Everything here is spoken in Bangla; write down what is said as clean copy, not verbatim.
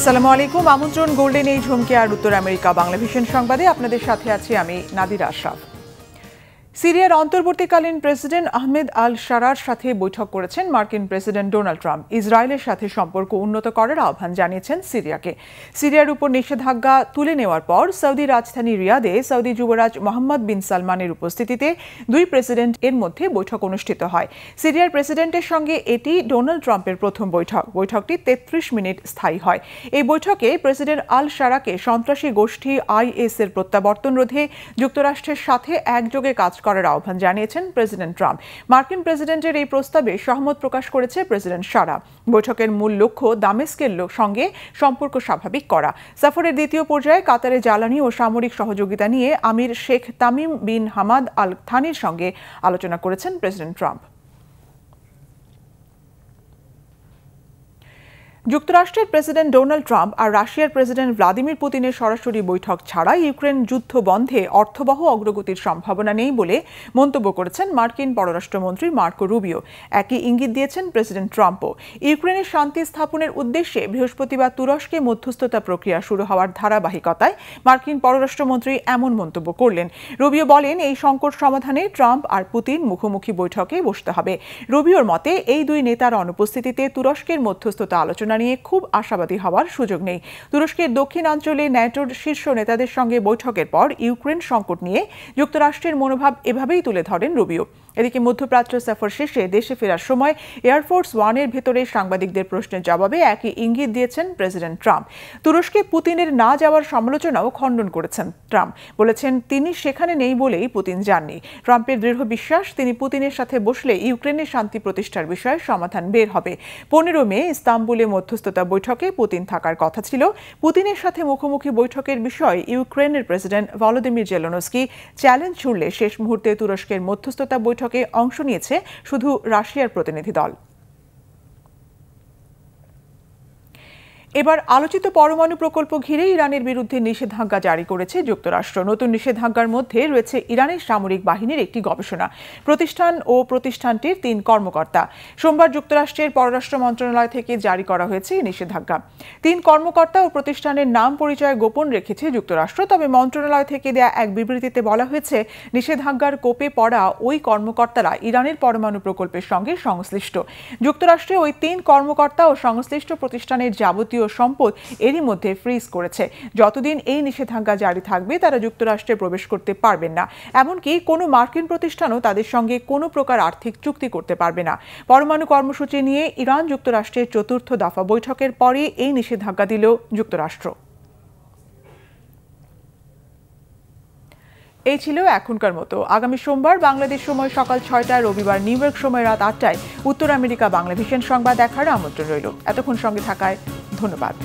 আসসালামু আলাইকুম। আমন্ত্রণ গোল্ডেন এই ঝুমকে আর উত্তর আমেরিকা বাংলা ভিশন সংবাদে আপনাদের সাথে আছি আমি নাদিরা আশরাফ। সিরিয়ার অন্তর্বর্তীকালীন প্রেসিডেন্ট আহমেদ আল শারার সাথে বৈঠক করেছেন মার্কিন প্রেসিডেন্ট ডোনাল্ড ট্রাম্প। ইসরায়েলের সাথে সম্পর্ক উন্নত করার আহ্বান জানিয়েছেন সিরিয়াকে। সিরিয়ার উপর নিষেধাজ্ঞা তুলে নেওয়ার পর সৌদি রাজধানী রিয়াদে সৌদি যুবরাজ মোহাম্মদ বিন সালমানের উপস্থিতিতে দুই প্রেসিডেন্ট এর মধ্যে বৈঠক অনুষ্ঠিত হয়। সিরিয়ার প্রেসিডেন্টের সঙ্গে এটি ডোনাল্ড ট্রাম্পের প্রথম বৈঠক। বৈঠকটি ৩৩ মিনিট স্থায়ী হয়। এই বৈঠকে প্রেসিডেন্ট আল শারাকে সন্ত্রাসী গোষ্ঠী আইএস এর প্রত্যাবর্তন রোধে যুক্তরাষ্ট্রের সাথে একযোগে কাজ করার আহ্বান জানিয়েছেন প্রেসিডেন্ট ট্রাম্প। মার্কিন প্রেসিডেন্টের এই প্রস্তাবে সহমত প্রকাশ করেছে প্রেসিডেন্ট শারা। বৈঠকের মূল লক্ষ্য দামেস্কের সঙ্গে সম্পর্ক স্বাভাবিক করা। সফরের দ্বিতীয় পর্যায়ে কাতারে জ্বালানি ও সামরিক সহযোগিতা নিয়ে আমির Sheikh Tamim bin Hamad Al থানির সঙ্গে আলোচনা করেছেন প্রেসিডেন্ট ট্রাম্প। যুক্তরাষ্ট্রের প্রেসিডেন্ট ডোনাল্ড ট্রাম্প আর রাশিয়ার প্রেসিডেন্ট ভ্লাদিমির পুতিনের সরাসরি বৈঠক ছাড়া ইউক্রেন যুদ্ধ বন্ধে অর্থবহ অগ্রগতির সম্ভাবনা নেই বলে মন্তব্য করেছেন মার্কিন পররাষ্ট্রমন্ত্রী মার্কো রুবিও। একই ইঙ্গিত দিয়েছেন প্রেসিডেন্ট ট্রাম্পও। ইউক্রেনের শান্তি স্থাপনের উদ্দেশ্যে বৃহস্পতিবার তুরস্কে মধ্যস্থতা প্রক্রিয়া শুরু হওয়ার ধারাবাহিকতায় মার্কিন পররাষ্ট্রমন্ত্রী এমন মন্তব্য করলেন। রুবিও বলেন, এই সংকট সমাধানে ট্রাম্প আর পুতিন মুখোমুখি বৈঠকে বসতে হবে। রুবিওর মতে এই দুই নেতার অনুপস্থিতিতে তুরস্কের মধ্যস্থতা আলোচনা নিয়ে খুব আশাবাদী হওয়ার সুযোগ নেই। তুরস্কের দক্ষিণাঞ্চলে ন্যাটোর শীর্ষ নেতাদের সঙ্গে বৈঠকের পর ইউক্রেন সংকট নিয়ে যুক্তরাষ্ট্রের মনোভাব এভাবেই তুলে ধরেন রুবিও। এদিকে মধ্যপ্রাচ্য সফর শেষে দেশে ফেরার সময় এয়ারফোর্স ওয়ানের ভেতরে সাংবাদিকদের প্রশ্নের জবাবে একই ইঙ্গিত দিয়েছেন প্রেসিডেন্ট ট্রাম্প। তুরস্কে পুতিনের না যাওয়ার সমালোচনাও খণ্ডন করেছেন ট্রাম্প। বলেছেন, তিনি সেখানে নেই বলেই পুতিন যাননি। ট্রাম্পের দৃঢ় বিশ্বাস, তিনি পুতিনের সাথে বসলে ইউক্রেনের শান্তি প্রতিষ্ঠার বিষয়ে সমাধান বের হবে। ১৫ মে ইস্তাম্বুলে মধ্যস্থতা বৈঠকে পুতিন থাকার কথা ছিল। পুতিনের সাথে মুখোমুখি বৈঠকের বিষয়ে ইউক্রেনের প্রেসিডেন্ট ভলোদিমির জেলেনস্কি চ্যালেঞ্জ ছুড়লে শেষ মুহূর্তে তুরস্কের মধ্যস্থতা বৈঠকে অংশ নিয়েছে শুধু রাশিয়ার প্রতিনিধি দল। এবার আলোচিত পরমাণু প্রকল্প ঘিরে ইরানের বিরুদ্ধে নিষেধাজ্ঞা জারি করেছে যুক্তরাষ্ট্র। নতুন নিষেধাজ্ঞার মধ্যে রয়েছে ইরানের সামরিক বাহিনীর একটি গবেষণা প্রতিষ্ঠান ও প্রতিষ্ঠানটির ৩ কর্মকর্তা। সোমবার যুক্তরাষ্ট্রের পররাষ্ট্র মন্ত্রণালয় থেকে জারি করা হয়েছে এই নিষেধাজ্ঞা। ৩ কর্মকর্তা ও প্রতিষ্ঠানের নাম পরিচয় গোপন রেখেছে যুক্তরাষ্ট্র। তবে মন্ত্রণালয় থেকে দেয়া এক বিবৃতিতে বলা হয়েছে, নিষেধাজ্ঞার কোপে পড়া ওই কর্মকর্তারা ইরানের পরমাণু প্রকল্পের সঙ্গে সংশ্লিষ্ট। যুক্তরাষ্ট্রে ওই ৩ কর্মকর্তা ও সংশ্লিষ্ট প্রতিষ্ঠানের যাবতীয় সম্পদ এরই মধ্যে ফ্রিজ করেছে। যতদিন এই নিষেধাজ্ঞা জারি থাকবে তারা যুক্তরাষ্ট্রে প্রবেশ করতে পারবেন না। এমনকি কোনো মার্কিন প্রতিষ্ঠানও তাদের সঙ্গে কোনো প্রকার আর্থিক চুক্তি করতে পারবে না। পরমাণু কর্মসূচি নিয়ে ইরান যুক্তরাষ্ট্রের ৪র্থ দফা বৈঠকের পরে এই নিষেধাজ্ঞা দিল যুক্তরাষ্ট্র। এই ছিল এখনকার মতো। আগামী সোমবার বাংলাদেশ সময় সকাল ৬টায়, রবিবার নিউ ইয়র্ক সময় রাত ৮টায় উত্তর আমেরিকা বাংলা ভিশন সংবাদ দেখার আমন্ত্রণ রইল। এতক্ষণ সঙ্গে থাকায় ধন্যবাদ।